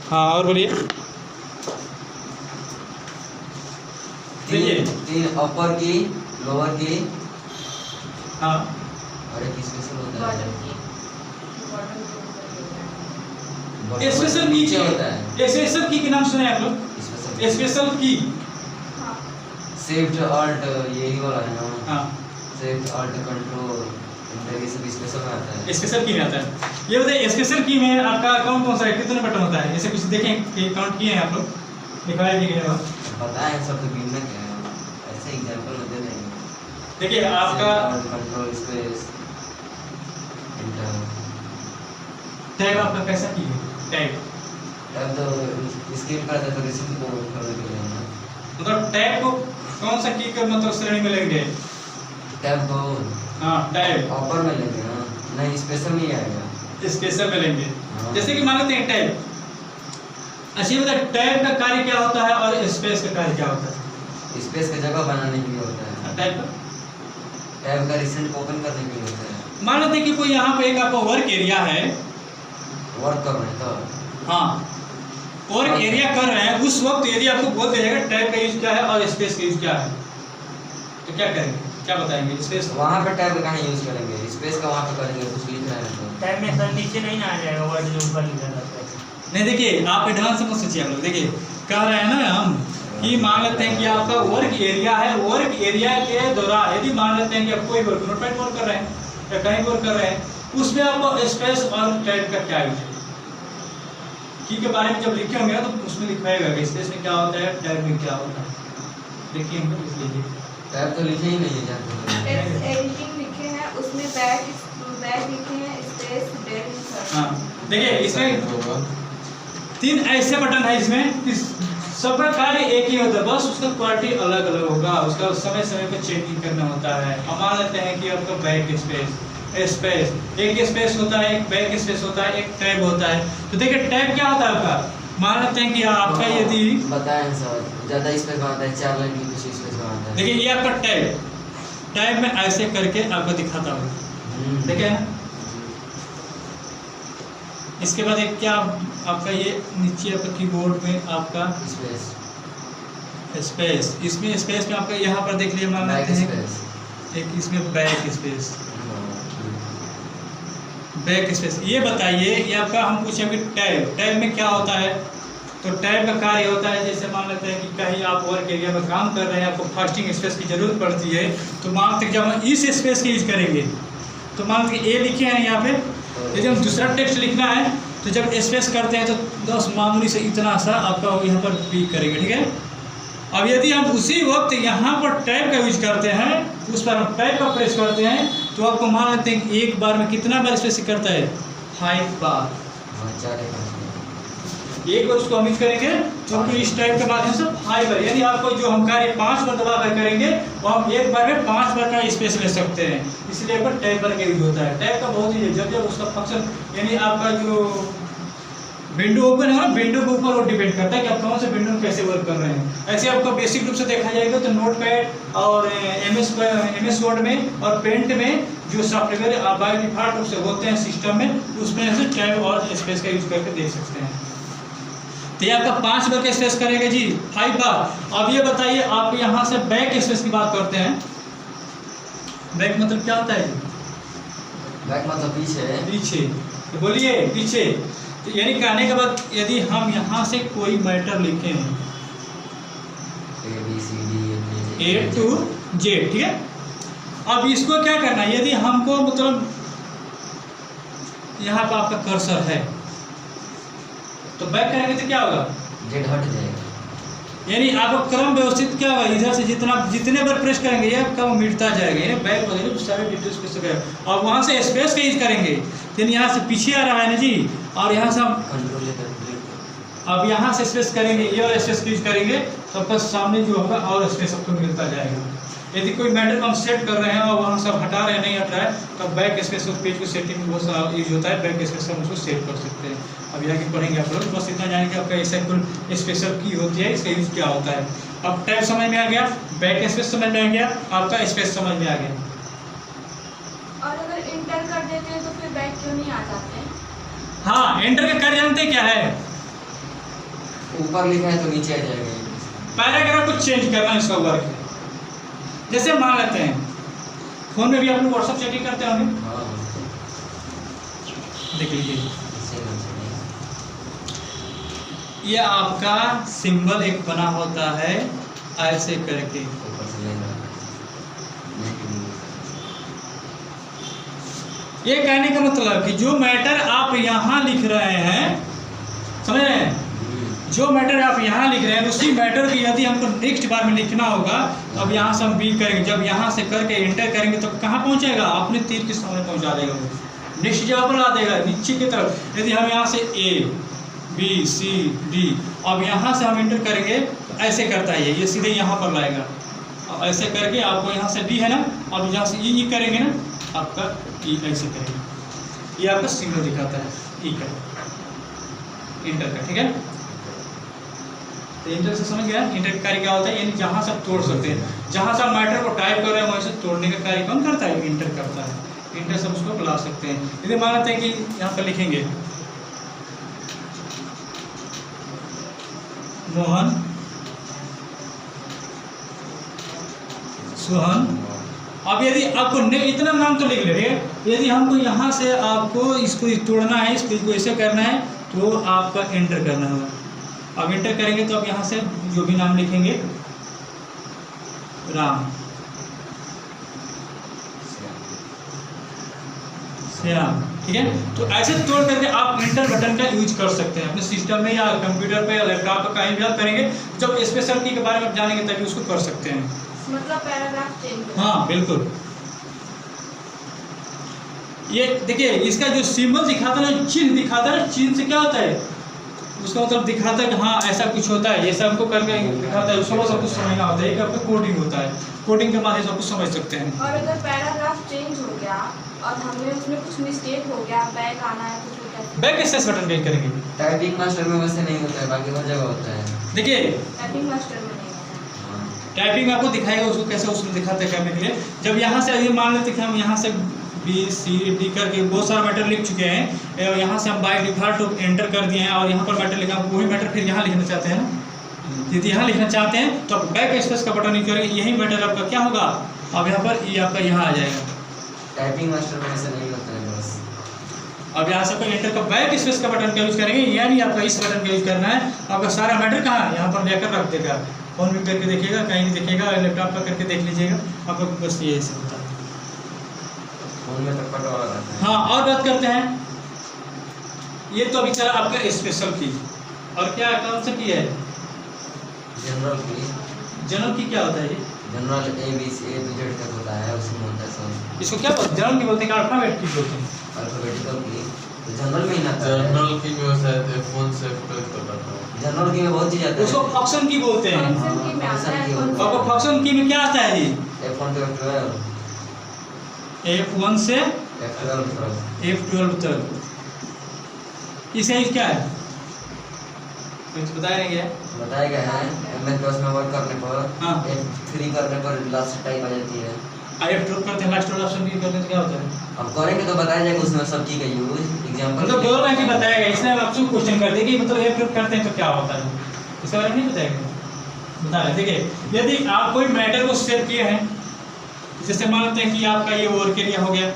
हाँ और बोलिए। देखिए तीन अपर की, लोअर की हाँ और एक स्पेशल होता है। स्पेशल की होता है। स्पेशल की के नाम सुने आप लोग? स्पेशल की शिफ्ट ऑल्ट यही वाला है ना। हाँ शिफ्ट ऑल्ट कंट्रोल ये सब स्पेशल में आता है। स्पेशल की में आता है। ये बताइए स्पेशल की में आपका कौन कौन सा है, कितने बटन होता है? ऐसे कुछ देखें कि काउंट किए हैं आप लोग, दिखाया भी गया। पता है सब तो गिनने के हैं, ऐसे एग्जांपल में दे देंगे। देखिए आपका कंट्रोल स्पेस एंटर टैब आपका कैसा की है? टैब अब तो स्किप कर देते तो रिसीव को करने के लिए ना। मतलब टैब को कौन सा की कर मतलब श्रेणी में लेंगे? टैब को हाँ टैब अपर में लेंगे ना, नहीं स्पेशल नहीं आएगा। स्पेशल में लेंगे। हाँ। जैसे कि मान लेते हैं टैब। अच्छा बता टैब का कार्य क्या होता है और स्पेस का कार्य क्या होता है? स्पेस का जगह बनाने के लिए होता है। टैब का टैब का रिसेंट ओपन करने के लिए होता है। मान लेते हैं कि कोई यहाँ पे एक आपका वर्क एरिया है। वर्क कर रहे हैं तो हाँ वर्क एरिया कर रहे हैं, उस वक्त यदि आपको बोल दिया जाएगा टैब का यूज क्या है और स्पेस का यूज क्या है, तो क्या करेंगे, क्या बताएंगे? स्पेस वहाँ पे टैब कहाँ यूज करेंगे, स्पेस का वहाँ पे करेंगे, कुछ लिख रहे हैं तो टैब में सर नीचे नहीं ना आ जाएगा, वर्ड जो ऊपर लिखा रहता है। नहीं देखिए आप एडवांस समझ सोचिए हम लोग। देखिए कह रहे हैं ना हम कि मान लेते हैं कि आपका वर्क एरिया है, वर्क एरिया के दौरान यदि मान लेते हैं कि आप कोई वर्क नोटपैड वर्क कर रहे हैं या कहीं वर्क कर रहे हैं, उसमें आपको स्पेस और टैब का क्या यूज है की के बारे में जब लिखे होंगे तो उसमें लिखवाएगा कि स्पेस में क्या होता है, टैब में क्या होता है। देखिए इसलिए टैब तो लिखे ही नहीं है जहाँ एडिटिंग लिखे हैं उसमें बैक लिखे हैं, स्पेस डेल। हाँ देखिए इसमें 3 ऐसे बटन है, इसमें सबका कार्य एक ही होता है, बस उसका क्वालिटी अलग अलग होगा, उसका समय समय पर चेंजिंग करना होता है। अब मान लेते हैं कि आपका बैक स्पेस एक स्पेस होता है, एक बैक स्पेस होता है, एक टैब होता है। तो देखिए टैब क्या होता है आपका, मान लेते हैं कि आपका यदि बताएं सर ज़्यादा स्पेस बनाता है, 4 लाइन की कुछ स्पेस बनाता है। देखिए ये आपका टैब में ऐसे करके आपको दिखाता हूँ, देखिए इसके बाद एक क्या आपका ये नीचे आपका कीबोर्ड में आपका स्पेस, इसमें स्पेस में आपका यहाँ पर देख लीजिए मान लेते हैं एक इसमें बैक स्पेस। ये बताइए ये आपका हम पूछेंगे टैब में क्या होता है। तो टैब का कार्य होता है जैसे मान लेते हैं कि कहीं आप वर्क एरिया में काम कर रहे हैं, आपको फास्टिंग स्पेस की जरूरत पड़ती है, तो मान लेते जब हम इस स्पेस की यूज करेंगे तो मान लेते ए लिखे हैं यहाँ पे, यदि हम दूसरा टेक्स्ट लिखना है तो जब स्पेस करते हैं तो 10 मामूली से इतना सा आपका यहाँ पर पिक करेंगे, ठीक है। अब यदि हम उसी वक्त यहाँ पर टैब का यूज करते हैं, उस पर हम टैब का प्रेस करते हैं तो आपको मान लेते हैं कि एक बार में कितना बार स्पेस करता है, 5 बार। एक बार उसको हम यूज करेंगे तो इस टैब के माध्यम से 5 बार, यानी आपको जो हम कार्य 5 बार दबा कर करेंगे वो हम एक बार में 5 बार का स्पेस ले सकते हैं, इसलिए पर टैब का यूज होता है। टैब का बहुत ही जब उसका फंक्शन यानी आपका जो विंडो ओपन है ना, विंडो के ऊपर वो डिपेंड करता है कि आप कौन से विंडो में कैसे वर्क कर रहे हैं। ऐसे आपका बेसिक रूप से देखा जाएगा तो नोटपैड और MS वर्ड में और पेंट में जो सॉफ्टवेयर बाय डिफॉल्ट रूप से होते हैं सिस्टम में, उसमें से टैब और स्पेस का यूज करके देख सकते हैं। तो ये आपका 5 बार का स्पेस करेगा जी, 5 बार। अब ये बताइए आप यहाँ से बैक स्पेस की बात करते हैं, बैक मतलब क्या होता है? बैक मतलब पीछे। तो बोलिए पीछे। तो यानी कहने के बाद यदि हम यहाँ से कोई मैटर लिखे हैं A to Z, ठीक है। अब इसको क्या करना है, यदि हमको मतलब यहाँ पर आपका कर्सर है तो बैक करेंगे तो क्या होगा, Z हट जाएगा, यानी आपको क्रम व्यवस्थित क्या होगा, इधर से जितने बार प्रेस करेंगे ये आपका मिटता जाएगा, यानी बैक वगैरह सारे डिटेल्स पे सकेगा। और वहाँ से स्पेस का यूज करेंगे यानी यहाँ से पीछे आ रहा है ना जी, और यहाँ से हम अब यहाँ से स्पेस करेंगे, ये और स्पेस यूज करेंगे तो आपका सामने जो होगा और स्पेस आपको मिलता जाएगा। यदि कोई मैटर को हम सेट कर रहे हैं और वहाँ सब हटा रहे हैं, नहीं हट रहा है, तो बैक स्पेस उस पेज को सेटिंग में बहुत सारा यूज होता है, बैक स्पेस हम उसको सेट कर सकते हैं। अब यहाँ की पढ़ेंगे आप लोग, बस इतना जानेंगे आपका ऐसा कुल स्पेशल की होती है, इसका यूज क्या होता है। अब टैब समझ में आ गया, बैक स्पेस समझ में आ गया, आपका स्पेस समझ में आ गया। और अगर इंटर कर देते हैं तो फिर बैक क्यों नहीं आ जाते हैं? हाँ एंटर का कार्य जानते क्या है, ऊपर लिखा है तो नीचे आ जाएगा। पैराग्राफ को चेंज करना है, इसका वर्क है। जैसे मान लेते हैं फोन में भी आप लोग व्हाट्सएप चेकिंग करते होंगे, हाँ देख लीजिए सेम ये आपका सिंबल एक बना होता है ऐसे करके। ऊपर से लेना ये कहने का मतलब कि जो मैटर आप यहाँ लिख रहे हैं, समझ रहे हैं, जो मैटर आप यहाँ लिख रहे हैं उसी मैटर को यदि हमको नेक्स्ट बार में लिखना होगा तो अब यहाँ से हम बी करेंगे, जब यहाँ से करके एंटर करेंगे तो कहाँ पहुँचेगा, अपने तीर के सामने पहुँचा देगा, वो नेक्स्ट जगह पर ला देगा नीचे की तरफ। यदि हम यहाँ से ए बी सी डी, अब यहाँ से हम एंटर करेंगे तो ऐसे करता है ये सीधे यहाँ पर लाएगा। अब ऐसे करके आपको यहाँ से डी है ना, अब यहाँ से ई करेंगे ना, आपका ई ऐसे करेंगे, ये आपका सिग्नल दिखाता है ई का, इंटर का, ठीक है। तो इंटर से समझ गया, इंटर का कार्य क्या होता है, यानी जहाँ से आप तोड़ सकते हैं, जहाँ से आप मैटर को टाइप कर रहे हैं वहीं से तोड़ने का कार्य कौन करता है, इंटर करता है। इंटर से हम उसको बुला सकते हैं। यदि मान लेते हैं कि यहाँ पर लिखेंगे मोहन सोहन, अब यदि आपको इतना नाम तो लिख ले रहे हैं, यदि हमको यहाँ से आपको इसको तोड़ना है, इसको ऐसे करना है तो आपका एंटर करना होगा। अब एंटर करेंगे तो अब यहाँ से जो भी नाम लिखेंगे राम, श्याम, ठीक है। तो ऐसे तोड़ करके आप एंटर बटन का यूज कर सकते हैं अपने सिस्टम में या कंप्यूटर पे या लैपटॉप पे, कहीं भी आप करेंगे। जब स्पेशल की के बारे में जानेंगे तभी उसको कर सकते हैं, मतलब पैराग्राफ चेंज। हाँ बिल्कुल। ये देखिए इसका जो सिंबल दिखाता है ना, चिन्ह दिखाता है, चिन्ह से क्या होता है, उसका मतलब दिखाता है कि हाँ ऐसा कुछ होता है, ये सब को करके दिखाता है, उसको सब कुछ समझना होता है। एक आपका कोडिंग होता है, कोडिंग के माध्यम से सब कुछ समझ सकते हैं। और अगर पैराग्राफ चेंज हो गया और हमें उसमें कुछ मिस्टेक हो गया, बैक आना है कुछ होता है, बैक स्पेस बटन क्लिक करेंगे। टाइपिंग मास्टर में वैसे नहीं होता है, बाकी हर जगह होता है। देखिए टाइपिंग मास्टर में नहीं होता। टाइपिंग आपको दिखाएगा उसको कैसे उसमें दिखाते हैं करने के लिए। जब यहाँ से अभी मान लेते कि हम यहाँ से बी सी डी करके बहुत सारा मैटर लिख चुके हैं, और यहाँ से हम बाय डिफॉल्ट एंटर कर दिए हैं और यहाँ पर मैटर लिखा, वही मैटर फिर यहाँ लिखना चाहते हैं ना, यदि यहाँ लिखना चाहते हैं तो बैक स्पेस का बटन यूज करेंगे, यही मैटर आपका क्या होगा, अब यहाँ पर ये आपका यहाँ आ जाएगा। टाइपिंग मास्टर में ऐसा नहीं होता है बस। अब यहाँ से एंटर का बैक स्पेस का बटन का यूज करेंगे, यानी आपका इस बटन का यूज करना है। आपका सारा मैटर कहाँ है, यहाँ पर लेकर रख देगा, फोन में करके देखिएगा, कहीं भी देखिएगा, लैपटॉप पर करके देख लीजिएगा, आपको बस ये ऐसे होता है। फोन में तो पट वाला रहता है। हाँ, और बात करते हैं, ये तो अभी चला आपका स्पेशल की, और क्या कौन सा की है, जनरल की। जनरल की क्या होता है ये, general A B C A to Z तक होता है, उसमें होता है सब। इसको क्या बोलते हैं, जनरल की बोलते हैं, अल्फाबेट की बोलते हैं। अल्फाबेटिकल की तो जनरल में ही आता है। जनरल की में शायद फोन से कनेक्ट कर रहा था। जनरल की में बहुत चीज आता है। उसको फंक्शन की बोलते हैं। फंक्शन की में आता है, फंक्शन की आपको फंक्शन की में क्या आता है जी, F1 to F12 F1 से F12 तक। F12 तक, इसे क्या है कुछ बताया गया है? बताया गया है MS DOS में वर्क करने पर हाँ। F3 करने पर लास्ट टाइप आ जाती है। F12 करते हैं, लास्ट वाला ऑप्शन की करते हैं तो क्या होता है, अब करेंगे तो बताया जाएगा उसमें सब की का यूज एग्जांपल। मतलब बोल रहे हैं कि बताया गया, इसने आपसे क्वेश्चन कर दिया कि मतलब F12 करते हैं तो क्या होता है, इसके बारे में नहीं बताएगा, बता रहे। देखिए यदि आप कोई मैटर को सेव किए हैं, जैसे मान लेते हैं कि आपका ये वर्ड के लिए हो गया,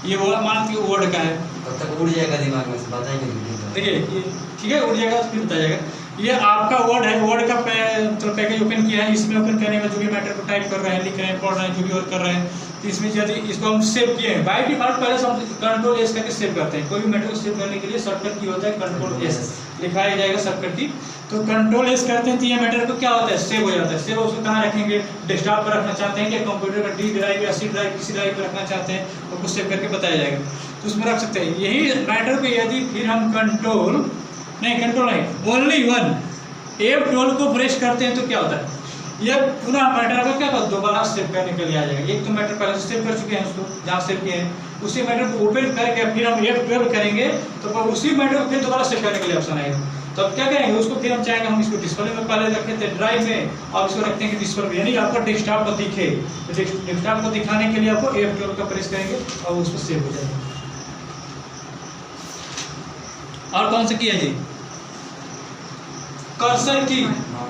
ये वर्ड मान लीजिए वर्ड का है, तब तक उड़ जाएगा दिमाग में से, बताएंगे। देखिए ये ठीक है, उड़ जाएगा तो फिर बताया जाएगा। ये आपका वर्ड है, वर्ड का मतलब पैकेज ओपन किया है, इसमें ओपन करने में जो भी मैटर को टाइप कर रहे हैं, लिख रहे हैं, पढ़ रहे हैं, जो भी वर्क कर रहे हैं, तो इसमें यदि इसको हम सेव किए हैं, बाय डिफॉल्ट पहले से हम कंट्रोल एस करके सेव करते हैं। कोई भी मैटर को सेव करने के लिए शॉर्टकट की होता है कंट्रोल एस, लिखाया जाएगा शॉर्टकट की, तो कंट्रोल एस करते हैं तो ये मैटर को क्या होता है, सेव हो जाता है। सेव उसको कहाँ रखेंगे, डेस्कटॉप पर रखना चाहते हैं कि कंप्यूटर का डी ड्राइव या सी ड्राइव, किसी ड्राइव पर रखना चाहते हैं, तो उसको सेव करके बताया जाएगा, तो उसमें रख सकते हैं। यही मैटर को यदि फिर हम कंट्रोल नहीं ओनली वन F12 को प्रेस करते हैं तो क्या होता है, ये पुनः मैटर को क्या कर दोबारा सेव करने के लिए आ जाएगा। एक तो मैटर पहले से सेव कर चुके हैं, उसको जहाँ सेव किए हैं उसी मैटर को ओपन करके फिर हम F12 करेंगे तो उसी मैटर को फिर दोबारा सेव करने के लिए ऑप्शन आएगा। तो अब क्या करेंगे, उसको फिर हम चाहेंगे हम इसको डिस्प्ले में पहले रखे थे ड्राइव में, और इसको रखते हैं कि डिस्प्ले में, यानी आपका डेस्कटॉप पर दिखे, तो डेस्कटॉप को दिखाने के लिए आपको F12 का प्रेस करेंगे और उसको सेव हो जाएगा। और कौन सा किया जी, कर्सर की हाँ।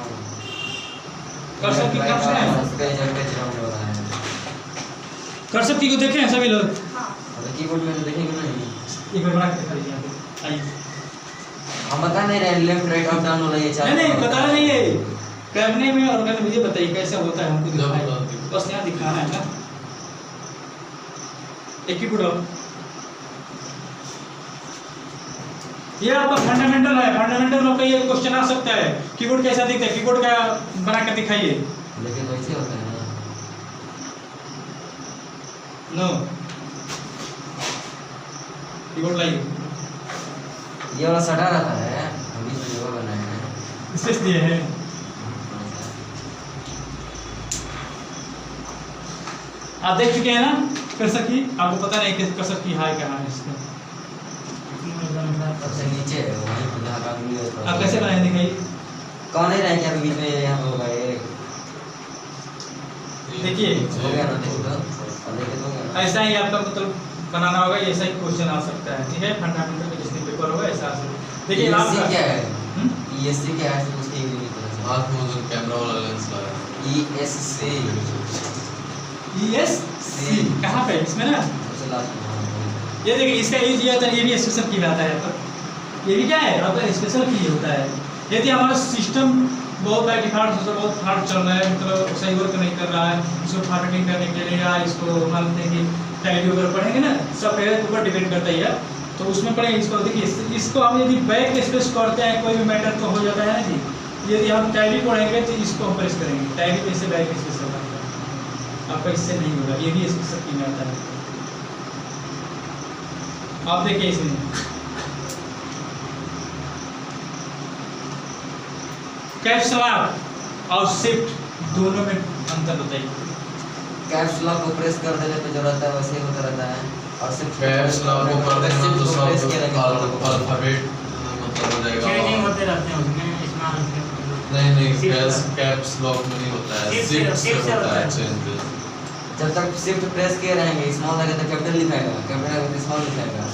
कर्सर की कब से है? पेज राउंड हो रहा है। कर्सर की को देखे हैं सभी लोग? हाँ और कीबोर्ड में तो देखेंगे नहीं। एक बार बना के दिखा दीजिए यहाँ पे। आइए। हम बता नहीं रहे लेफ्ट राइट अप डाउन वाला ये चार। नहीं बताना नहीं है करने में, और कहते मुझे बताइए कैसे होता है, हमको जब दिखाएं। बताती हूँ। बस यहाँ दिखाना है ना। एक ही बुढ़ो ये आपका फंडामेंटल है। फंडामेंटल में कई क्वेश्चन आ सकता है कीबोर्ड कैसा दिखता है, कीबोर्ड का बना कर दिखाइए। लेकिन वैसे होता है ना। नो कीबोर्ड लाइए। ये वाला सटा रहता है, हम बीच में जगह बनाए हैं। स्पेस दिए हैं। आप देख चुके हैं ना कर्सर की? आपको पता नहीं कि कर्सर की हाय कहाँ है इसका? सबसे नीचे है वहीं पे जहाँ का उंगली होता है। आप कैसे बनाए दिखाइए। कौन नहीं रहे क्या बीच में यहाँ पे होगा एक। देखिए हो गया ना, देखो तो और देखे तो हो गया ना। ऐसा ही आपका मतलब बनाना होगा, ऐसा ही क्वेश्चन आ सकता है। ठीक है, फंडामेंटल का जिसने पेपर होगा ऐसा आ सकता है। देखिए ESC आपका क्या है? हम्म? ESC क्या है तो उसकी यूनिट तरह से। हाथ में जो कैमरा वाला लेंस लगा ESC ESC कहाँ पे? इसमें ना सबसे लास्ट में। ये देखिए इसका यूज ये होता है, ये भी स्पेशल की आता है पर ये भी क्या है आपका स्पेशल की होता है। यदि हमारा सिस्टम बहुत बाय डिफॉल्ट से बहुत हार्ड चल रहा है, मतलब सही वर्क नहीं कर रहा है, इसको फॉर्मेटिंग करने के लिए या इसको मानते हैं कि टैली वगैरह पढ़ेंगे ना, सब के ऊपर डिपेंड करता है यार। तो उसमें पढ़ेंगे इसको। देखिए इसको हम यदि बैक स्पेस करते हैं कोई भी मैटर तो हो जाता है ना जी। यदि हम टैली पढ़ेंगे तो इसको हम प्रेस करेंगे, टैली पे से बैक स्पेस होगा, आपका इससे नहीं होगा। ये भी स्पेशल की में आता है। आप देखिए इसमें कैप्स लॉक और शिफ्ट दोनों में अंतर बताइए। कैप्स लॉक को प्रेस कर देने पे जो रहता है वैसे ही होता रहता है। और सिर्फ कैप्स लॉक को कर देना तो प्रेस सब किया रहेगा। अल्फाबेट मतलब हो चेंजिंग जाएगा। होते रहते हैं उसमें स्मॉल नहीं कैप्स लॉक में नहीं होता है, Shift शिफ्ट से से होता होता है है। चेंजेस। जब तक शिफ्ट प्रेस किए रहेंगे स्मॉल लगे तो कैपिटल लिखाएगा, कैपिटल लगे तो स्मॉल लिखाएगा।